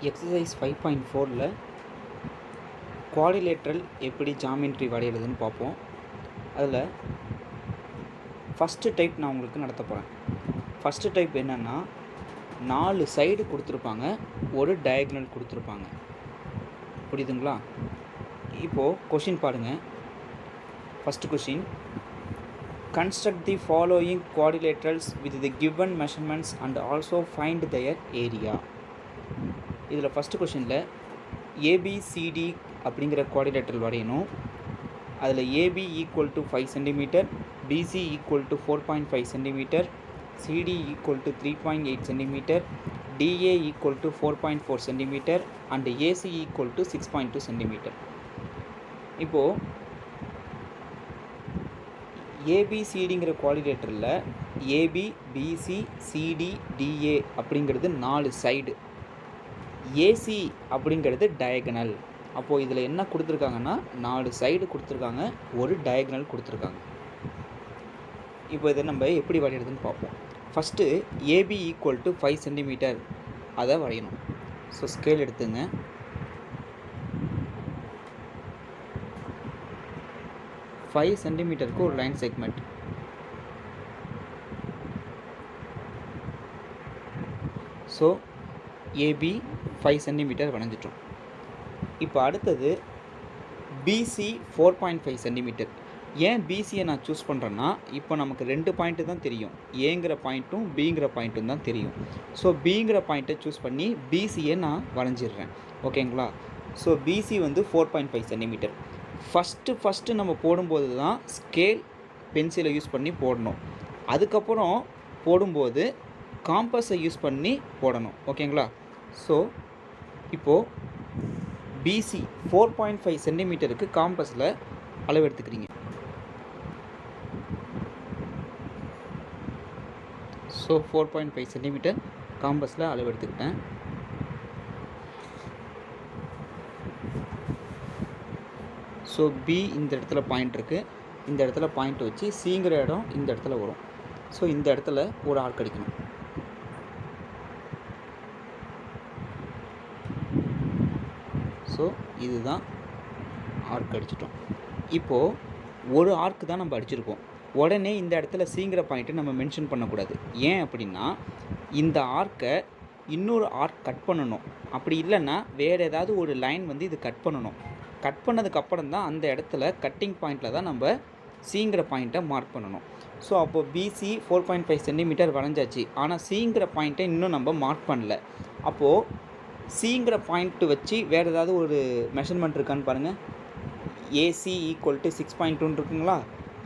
Exercise 5.4ல் quadrilateral எப்படி geometry வரைகிறதுன்னு பார்ப்போம். அதில் ஃபஸ்ட்டு டைப் நான் உங்களுக்கு நடத்த போகிறேன். ஃபஸ்ட்டு டைப் என்னென்னா 4 சைடு கொடுத்துருப்பாங்க, ஒரு டயக்னல் கொடுத்துருப்பாங்க. புரியுதுங்களா? இப்போது கொஷின் பாருங்கள். First question, construct the following quadrilaterals with the given measurements and also find their area. இதில் ஃபஸ்ட்டு கொஷினில் ஏபிசிடி அப்படிங்கிற குவாடிலேட்ரல் வரையணும். அதில் AB equal to 5 centimetre, BC equal to 4.5 centimetre, CD equal to 3.8 centimetre, DA equal to 4.4 centimetre and AC equal to 6.2 centimetre. இப்போது ஏபிசிடிங்கிற குவாடிலேட்டரில் AB, BC, CD, DA அப்படிங்கிறது 4 side, AC அப்படிங்கிறது டயகனல். அப்போது இதில் என்ன கொடுத்துருக்காங்கன்னா 4 சைடு கொடுத்துருக்காங்க, ஒரு டயகனல் கொடுத்துருக்காங்க. இப்போ இதை நம்ம எப்படி வரைகிறதுன்னு பார்ப்போம். First AB equal to 5 centimetre அதை வரையணும். ஸோ ஸ்கேல் எடுத்துங்க. ஃபைவ் சென்டிமீட்டருக்கு ஒரு line segment. So AB 5 centimetre வரைஞ்சிட்டோம். இப்போ அடுத்தது பிசி 4.5 சென்டிமீட்டர். ஏன் பிசியை நான் சூஸ் பண்ணுறேன்னா, இப்போ நமக்கு 2 பாயிண்ட்டு தான் தெரியும், ஏங்கிற பாயிண்ட்டும் பிங்கிற பாயிண்ட்டும் தான் தெரியும். ஸோ பிங்கிற பாயிண்ட்டை சூஸ் பண்ணி பிசியை நான் வரைஞ்சிடுறேன். ஓகேங்களா? ஸோ பிசி வந்து 4.5 சென்டிமீட்டர். ஃபஸ்ட்டு நம்ம போடும்போது தான் ஸ்கேல் பென்சிலை யூஸ் பண்ணி போடணும். அதுக்கப்புறம் போடும்போது காம்பஸை யூஸ் பண்ணி போடணும். ஓகேங்களா? ஸோ இப்போது பிசி 4.5 சென்டிமீட்டருக்கு காம்பஸில் அளவு எடுத்துக்கிறீங்க. ஸோ 4.5 சென்டிமீட்டர் காம்பஸில் அளவு எடுத்துக்கிட்டேன். ஸோ பி இந்த இடத்துல பாயிண்ட் இருக்குது, இந்த இடத்துல பாயிண்ட் வச்சு சிங்கிற இடம் இந்த இடத்துல வரும். ஸோ இந்த இடத்துல ஒரு ஆர்க் அடிக்கணும். ஸோ இதுதான் ஆர்க் அடிச்சிட்டோம். இப்போது ஒரு ஆர்க் தான் நம்ம அடிச்சிருக்கோம். உடனே இந்த இடத்துல சிங்கிற பாயிண்ட்டை நம்ம மென்ஷன் பண்ணக்கூடாது. ஏன் அப்படின்னா, இந்த ஆர்க்கை இன்னொரு ஆர்க் கட் பண்ணணும். அப்படி இல்லைன்னா வேறு ஏதாவது ஒரு லைன் வந்து இது கட் பண்ணணும். கட் பண்ணதுக்கப்புறம் தான் அந்த இடத்துல கட்டிங் பாயிண்டில் தான் நம்ம சிங்கிற பாயிண்ட்டை மார்க் பண்ணணும். ஸோ அப்போது பிசி 4.5 சென்டிமீட்டர் வரைஞ்சாச்சு, ஆனால் சிங்கிற பாயிண்ட்டை இன்னும் நம்ம மார்க் பண்ணல. அப்போது சிங்கிற பாயிண்ட்டு வச்சு வேறு ஏதாவது ஒரு மெஷர்மெண்ட் இருக்கான்னு பாருங்கள். ஏசி ஈக்குவல் டு 6.2 இருக்குங்களா?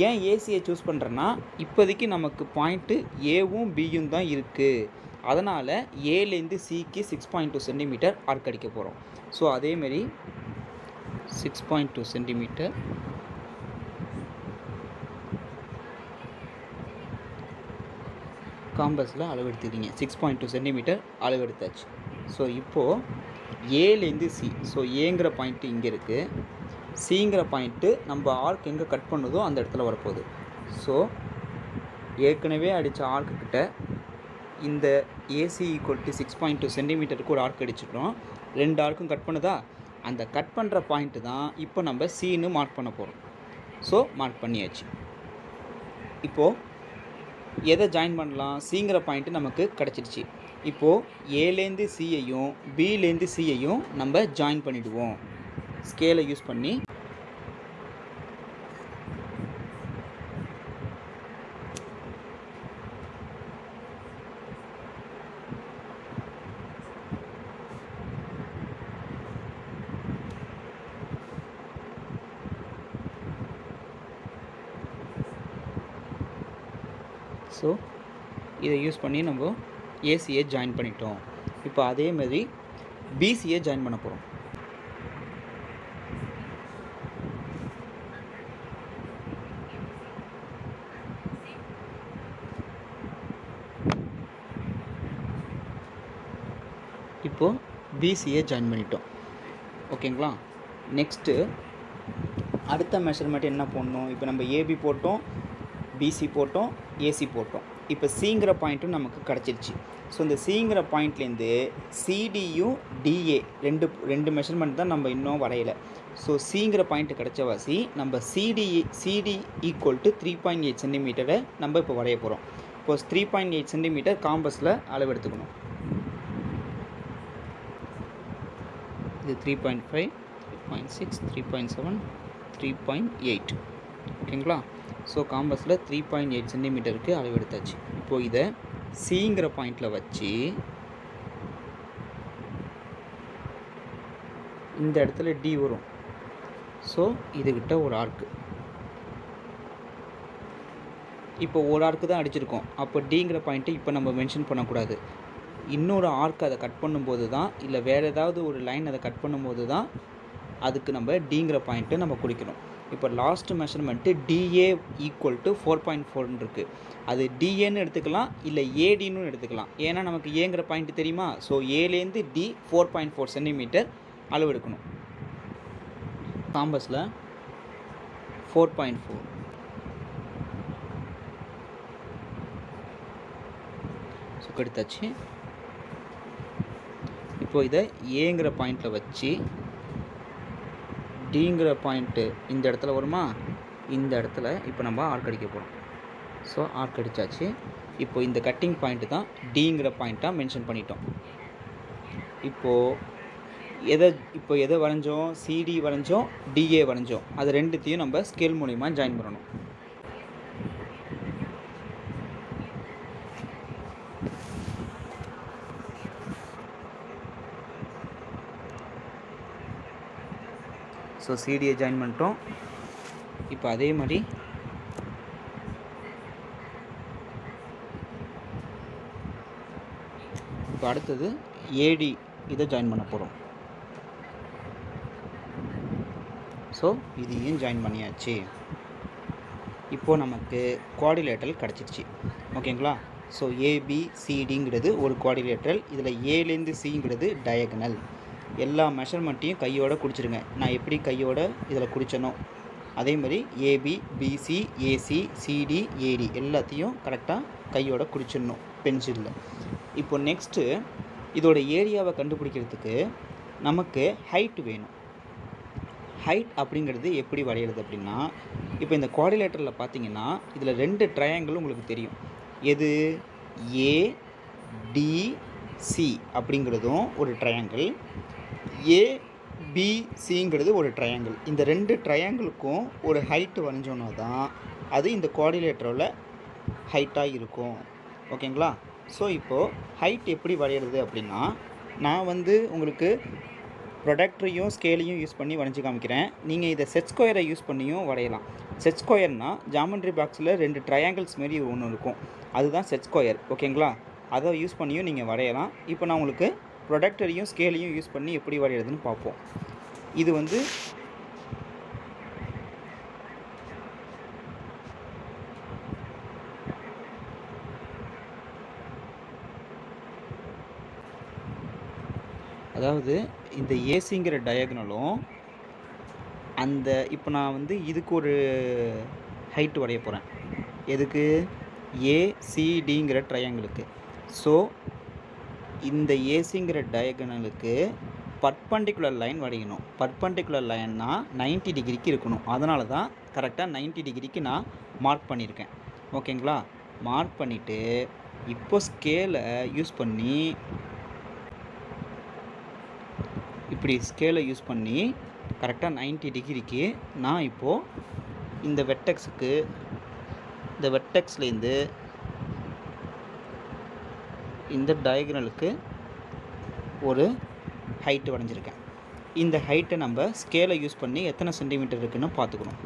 ஏன் ஏசியை சூஸ் பண்ணுறேன்னா, இப்போதைக்கு நமக்கு பாயிண்ட்டு ஏவும் பியும் தான் இருக்குது. அதனால் ஏலேருந்து சிக்கு 6.2 சென்டிமீட்டர் ஆர்க் அடிக்க போகிறோம். ஸோ அதேமாரி 6.2 சென்டிமீட்டர் காம்பஸில் அளவு எடுத்துக்கிங்க. 6.2 சென்டிமீட்டர் அளவு எடுத்தாச்சு. ஸோ இப்போது ஏலேருந்து சி, ஸோ ஏங்கிற பாயிண்ட்டு இங்கே இருக்குது, சிங்கிற பாயிண்ட்டு நம்ம ஆர்க் எங்கே கட் பண்ணுதோ அந்த இடத்துல வரப்போகுது. ஸோ ஏற்கனவே அடித்த ஆர்க்குக்கிட்ட இந்த ஏசி ஈக்குவல் டு 6.2 சென்டிமீட்டருக்கு ஒரு ஆர்க் அடிச்சுட்டோம். 2 ஆர்க்கும் கட் பண்ணுதா? அந்த கட் பண்ணுற பாயிண்ட்டு தான் இப்போ நம்ம சின்னு மார்க் பண்ண போகிறோம். ஸோ மார்க் பண்ணியாச்சு. இப்போது எதை ஜாயின் பண்ணலாம்? சிங்கிற பாயிண்ட்டு நமக்கு கிடச்சிருச்சு. இப்போது ஏலேருந்து சியையும் பிலேருந்து சியையும் நம்ம ஜாயின் பண்ணிவிடுவோம் ஸ்கேலை யூஸ் பண்ணி. ஸோ இதை யூஸ் பண்ணி நம்ம ஏசியை ஜாயின் பண்ணிட்டோம். இப்போ அதே மாதிரி பிசியை ஜாயின் பண்ண போகிறோம். இப்போது பிசியை ஜாயின் பண்ணிட்டோம். ஓகேங்களா? நெக்ஸ்ட்டு அடுத்த மெஷர்மெண்ட் என்ன போடணும்? இப்போ நம்ம ஏபி போட்டோம், பிசி போட்டோம், ஏசி போட்டோம். இப்போ சிங்கிற பாயிண்ட்டும் நமக்கு கிடச்சிருச்சு. ஸோ இந்த சிங்கிற பாயிண்ட்லேருந்து சிடியும் டிஏ ரெண்டு மெஷர்மெண்ட் தான் நம்ம இன்னும் வரையலை. ஸோ சிங்கிற பாயிண்ட் கிடச்சவாசி நம்ம சிடி ஈக்குவல் டு 3.8 சென்டிமீட்டரை நம்ம இப்போ வரைய போகிறோம். இப்போ 3.8 சென்டிமீட்டர் காம்பஸில் அளவு எடுத்துக்கணும். இது 3.5, 3.6, 3.7, 3.8 ஓகேங்களா. ஸோ காம்பஸில் 3.8 சென்டிமீட்டருக்கு அளவு எடுத்தாச்சு. இப்போது இதை சிங்கிற பாயிண்டில் வச்சு இந்த இடத்துல டி வரும். ஸோ இதுகிட்ட ஒரு ஆர்க்கு, இப்போ ஒரு ஆர்க்கு தான் அடிச்சிருக்கோம். அப்போ டிங்கிற பாயிண்ட்டு இப்போ நம்ம மென்ஷன் பண்ணக்கூடாது. இன்னொரு ஆர்க் அதை கட் பண்ணும்போது தான், இல்லை வேறு ஏதாவது ஒரு லைன் அதை கட் பண்ணும்போது தான் அதுக்கு நம்ம டிங்கிற பாயிண்ட்டை நம்ம குறிக்கணும். இப்போ last measurement DA equal to 4.4 இருக்குது. அது டிஏன்னு எடுத்துக்கலாம், இல்லை ஏடின்னு எடுத்துக்கலாம். ஏன்னா நமக்கு ஏங்கிற பாயிண்ட் தெரியுமா. ஸோ ஏலேருந்து டி 4.4 சென்டிமீட்டர் அளவு எடுக்கணும். காம்பஸில் 4.4 ஸோ எடுத்தாச்சு. இப்போது இதை ஏங்கிற பாயிண்டில் வச்சு டிங்கிற பாயிண்ட்டு இந்த இடத்துல வருமா, இந்த இடத்துல இப்போ நம்ம ஆர்க் அடிக்க போகிறோம். ஸோ ஆர்க் அடித்தாச்சு. இப்போ இந்த கட்டிங் பாயிண்ட்டு தான் டிங்கிற பாயிண்ட்டாக மென்ஷன் பண்ணிட்டோம். இப்போ எதை வரைஞ்சோம், சிடி வரைஞ்சோம், டிஏ வரைஞ்சோம். அது ரெண்டுத்தையும் நம்ம ஸ்கேல் மூலிமா ஜாயின் பண்ணணும். ஸோ சிடியை ஜாயின் பண்ணிட்டோம். இப்போ அதே மாதிரி இப்போ அடுத்தது ஏடி இதை ஜாயின் பண்ண போகிறோம். ஸோ இதையும் ஜாயின் பண்ணியாச்சு. இப்போது நமக்கு குவாடிலேட்டரல் கிடச்சிருச்சு. ஓகேங்களா. ஸோ ஏபிசிடிங்கிறது ஒரு குவாடிலேட்டரல். இதில் ஏலேருந்து சிங்கிறது டயகனல். எல்லா மெஷர்மெண்ட்டையும் கையோடு குறிச்சிடுங்க. நான் எப்படி கையோட இதில் குறிச்சனோ அதே மாதிரி ஏபி, பிசி, ஏசி, சிடி, ஏடி எல்லாத்தையும் கரெக்டாக கையோட குறிச்சிடணும் பென்சிலில். இப்போ நெக்ஸ்ட்டு இதோட ஏரியாவை கண்டுபிடிக்கிறதுக்கு நமக்கு ஹைட் வேணும். ஹைட் அப்படிங்கிறது எப்படி வரைகிறது அப்படின்னா, இப்போ இந்த குவாடிலேட்டரில் பார்த்தீங்கன்னா இதில் 2 ட்ரையாங்கிள் உங்களுக்கு தெரியும். எது, ஏடிசி அப்படிங்கிறதும் ஒரு ட்ரையாங்கிள், ஏபிசிங்கிறது ஒரு ட்ரையாங்கிள். இந்த 2 ட்ரையாங்கிளுக்கும் ஒரு ஹைட்டு வரைஞ்சோன்னா தான் அது இந்த குவாடிலேட்டரோட ஹைட்டாக இருக்கும். ஓகேங்களா. ஸோ இப்போது ஹைட் எப்படி வரைகிறது அப்படின்னா, நான் உங்களுக்கு ப்ரொடக்டரையும் ஸ்கேலையும் யூஸ் பண்ணி வரைஞ்சி காமிக்கிறேன். நீங்கள் இதை செட் ஸ்கொயரை யூஸ் பண்ணியும் வரையலாம். செட் ஸ்கொயர்னால் ஜாமெண்ட்ரி பாக்ஸில் 2 ட்ரையாங்கிள்ஸ் மாரி ஒன்று இருக்கும், அதுதான் செட் ஸ்கொயர். ஓகேங்களா. அதை யூஸ் பண்ணியும் நீங்கள் வரையலாம். இப்போ நான் உங்களுக்கு ப்ரொடக்டரையும் ஸ்கேலையும் யூஸ் பண்ணி எப்படி வரைகிறதுன்னு பார்ப்போம். இது அதாவது இந்த ஏசிங்கிற டயகனலும் அந்த இப்போ நான் இதுக்கு ஒரு ஹைட் வரைய போகிறேன். எதுக்கு, ஏசிடிங்கிற ட்ரையாங்கிளுக்கு. ஸோ இந்த ஏசிங்கிற டயகனலுக்கு பர்பண்டிகுலர் லைன் வரையணும். பர்பண்டிகுலர் லைன்னா 90 டிகிரிக்கு இருக்கணும். அதனால தான் கரெக்டாக 90 டிகிரிக்கு நான் மார்க் பண்ணியிருக்கேன். ஓகேங்களா. மார்க் பண்ணிவிட்டு இப்போ ஸ்கேலை யூஸ் பண்ணி இப்படி ஸ்கேலை யூஸ் பண்ணி கரெக்டாக 90 டிகிரிக்கு நான் இப்போது இந்த வெர்டெக்ஸ்லேருந்து இந்த டயகனலுக்கு ஒரு ஹைட்டு வரைஞ்சிருக்கேன். இந்த ஹைட்டை நம்ம ஸ்கேலை யூஸ் பண்ணி எத்தனை சென்டிமீட்டர் இருக்குன்னு பார்த்துக்கணும்.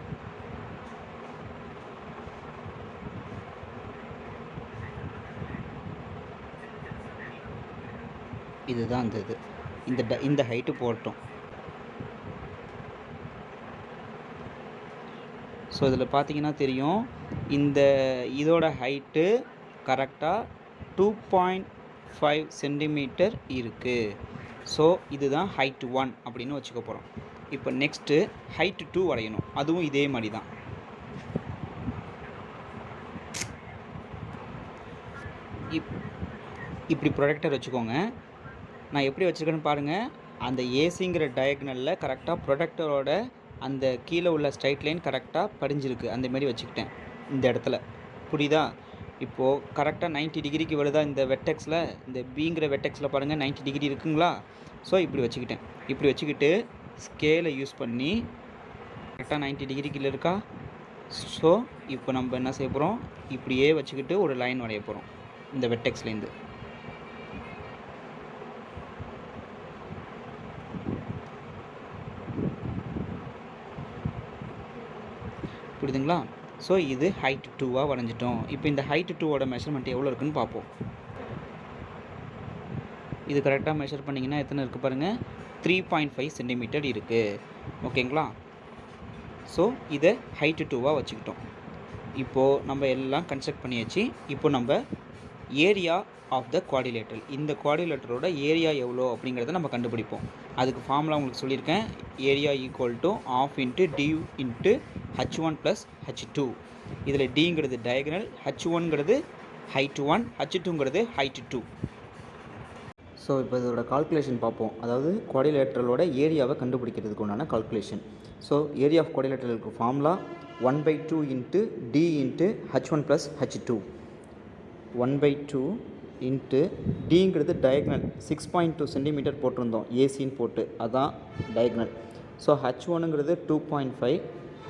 இதுதான் அந்த இந்த ஹைட்டு போட்டோம். ஸோ இதில் பார்த்தீங்கன்னா தெரியும், இதோட ஹைட்டு கரெக்டாக 2.5 சென்டிமீட்டர் இருக்குது. ஸோ இதுதான் ஹைட் 1 அப்படின்னு வச்சுக்க போகிறோம். இப்போ நெக்ஸ்ட்டு ஹைட் 2 வரையணும். அதுவும் இதே மாதிரி தான். இப்படி ப்ரொடக்டர் வச்சுக்கோங்க. நான் எப்படி வச்சுருக்கேன்னு பாருங்கள். அந்த ஏசிங்கிற டயக்னலில் கரெக்டாக ப்ரொடக்டரோட அந்த கீழே உள்ள ஸ்ட்ரைட் லைன் கரெக்டாக படிஞ்சிருக்கு. அந்தமாரி வச்சுக்கிட்டேன் இந்த இடத்துல. புரியுதா? இப்போது கரெக்டாக 90 டிகிரிக்கு வருதா இந்த வெட்டெக்ஸில், இந்த பிங்கிற வெட்டெக்ஸில் பாருங்கள் 90 டிகிரி இருக்குங்களா? ஸோ இப்படி வச்சுக்கிட்டேன். இப்படி வச்சுக்கிட்டு ஸ்கேலை யூஸ் பண்ணி கரெக்டாக 90 டிகிரிக்குள்ள இருக்கா? ஸோ இப்போ நம்ம என்ன செய்ய போகிறோம், இப்படியே வச்சுக்கிட்டு ஒரு லைன் வரைய போகிறோம் இந்த வெட்டெக்ஸ்லேருந்து. புரியுதுங்களா? ஸோ இது ஹைட் 2வாக வரைஞ்சிட்டோம். இப்போ இந்த ஹைட் 2ஓட மெஷர்மெண்ட் எவ்வளோ இருக்குன்னு பார்ப்போம். இது கரெக்டாக மெஷர் பண்ணிங்கன்னா எத்தனை இருக்குது பாருங்கள், 3.5 சென்டிமீட்டர் இருக்குது. ஓகேங்களா? ஸோ இதை ஹைட் 2வாக வச்சுக்கிட்டோம். இப்போது நம்ம எல்லாம் கன்ஸ்ட்ரக்ட் பண்ணியாச்சு. இப்போ நம்ம ஏரியா ஆஃப் த குவாடிலேட்டரல், இந்த குவாடிலேட்டரோட ஏரியா எவ்வளோ அப்படிங்கிறத நம்ம கண்டுபிடிப்போம். அதுக்கு ஃபார்முலா உங்களுக்கு சொல்லியிருக்கேன். Area equal to ½ into D into h1 + h2. இதில் டிங்கிறது டயகனல், h1ங்கிறது ஹைட் 1, h2ங்கிறது ஹைட் 2. ஸோ இப்போ இதோட கால்குலேஷன் பார்ப்போம். அதாவது குவாடிலேட்டரலோட ஏரியாவை கண்டுபிடிக்கிறதுக்கு உண்டான கால்குலேஷன். ஸோ ஏரியா ஆஃப் குவாடிலேட்டரலுக்கு formula 1/2 into D into h1 + h2. 1/2 இன்ட்டு டிங்கிறது டயக்னல் 6.2 சென்டிமீட்டர் போட்டிருந்தோம் ஏசின்னு போட்டு, அதான் டயக்னல். ஸோ h1ங்கிறது 2.5,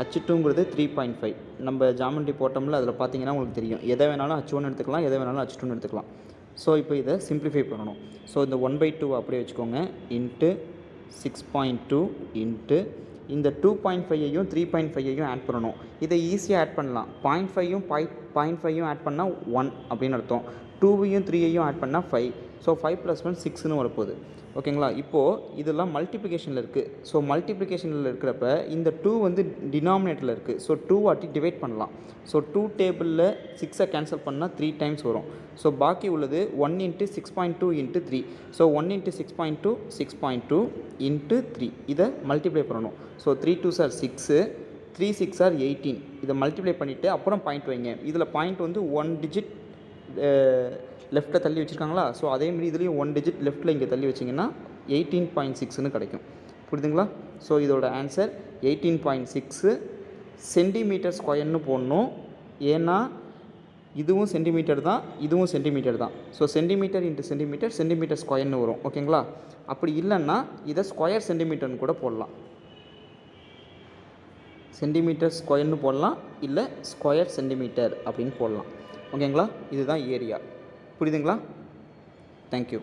h2ங்கிறது 3.5. நம்ம ஜாமெண்ட்ரி போட்டோம்ல, அதில் பார்த்தீங்கன்னா உங்களுக்கு தெரியும். எதை வேணாலும் h1 எடுத்துக்கலாம், எதை வேணாலும் h2 எடுத்துக்கலாம். ஸோ இப்போ இதை சிம்பிளிஃபை பண்ணணும். ஸோ இந்த 1/2 அப்படியே வச்சுக்கோங்க. இன்ட்டு 6.2 இன்ட்டு இந்த 2.5ஐயும் 3.5ஐயும் ஆட் பண்ணணும். இதை ஈஸியாக ஆட் பண்ணலாம். 0.5யும் 0.5யும் ஆட் பண்ணால் 1 அப்படின்னு அர்த்தம். 2வையும் 3ஐயும் ஆட் பண்ணால் 5. ஸோ 5 + 1 6ன்னு வரப்போகுது. ஓகேங்களா? இப்போது இதெல்லாம் மல்டிப்ளிகேஷனில் இருக்குது. ஸோ மல்டிப்ளிகேஷனில் இருக்கிறப்ப இந்த 2 வந்து டினாமினேட்டரில் இருக்குது. ஸோ 2 வாட்டி டிவைட் பண்ணலாம். ஸோ 2 டேபிளில் 6ஐ கேன்சல் பண்ணால் 3 டைம்ஸ் வரும். ஸோ பாக்கி உள்ளது 1 × 6.2 × 3. ஸோ 1 × 6.2 6.2 × 3. இதை மல்டிப்ளை பண்ணணும். So 3 2s are 6, 3 6 are 18. இதை மல்டிப்ளை பண்ணிவிட்டு அப்புறம் பாயிண்ட் வைங்க. இதில் பாயிண்ட் வந்து 1 டிஜிட் லெஃப்ட்டில் தள்ளி வச்சுருக்காங்களா? ஸோ அதேமாதிரி இதுலேயும் 1 டிஜிட் லெஃப்ட்டில் இங்கே தள்ளி வச்சிங்கன்னா 18.6ன்னு கிடைக்கும். புரியுதுங்களா? ஸோ இதோட ஆன்சர் 18.6 சென்டிமீட்டர் ஸ்கொயர்னு போடணும். ஏன்னா இதுவும் சென்டிமீட்டர் தான், இதுவும் சென்டிமீட்டர் தான். So centimetre into centimetre, centimetre ஸ்கொயர்னு வரும். ஓகேங்களா? அப்படி இல்லைன்னா இதை ஸ்கொயர் சென்டிமீட்டர்னு கூட போடலாம். சென்டிமீட்டர் ஸ்கொயர்னு போடலாம், இல்லை ஸ்கொயர் சென்டிமீட்டர் அப்படின்னு போடலாம். ஓகேங்களா? இதுதான் ஏரியா. புரியுதுங்களா? தேங்க்யூ.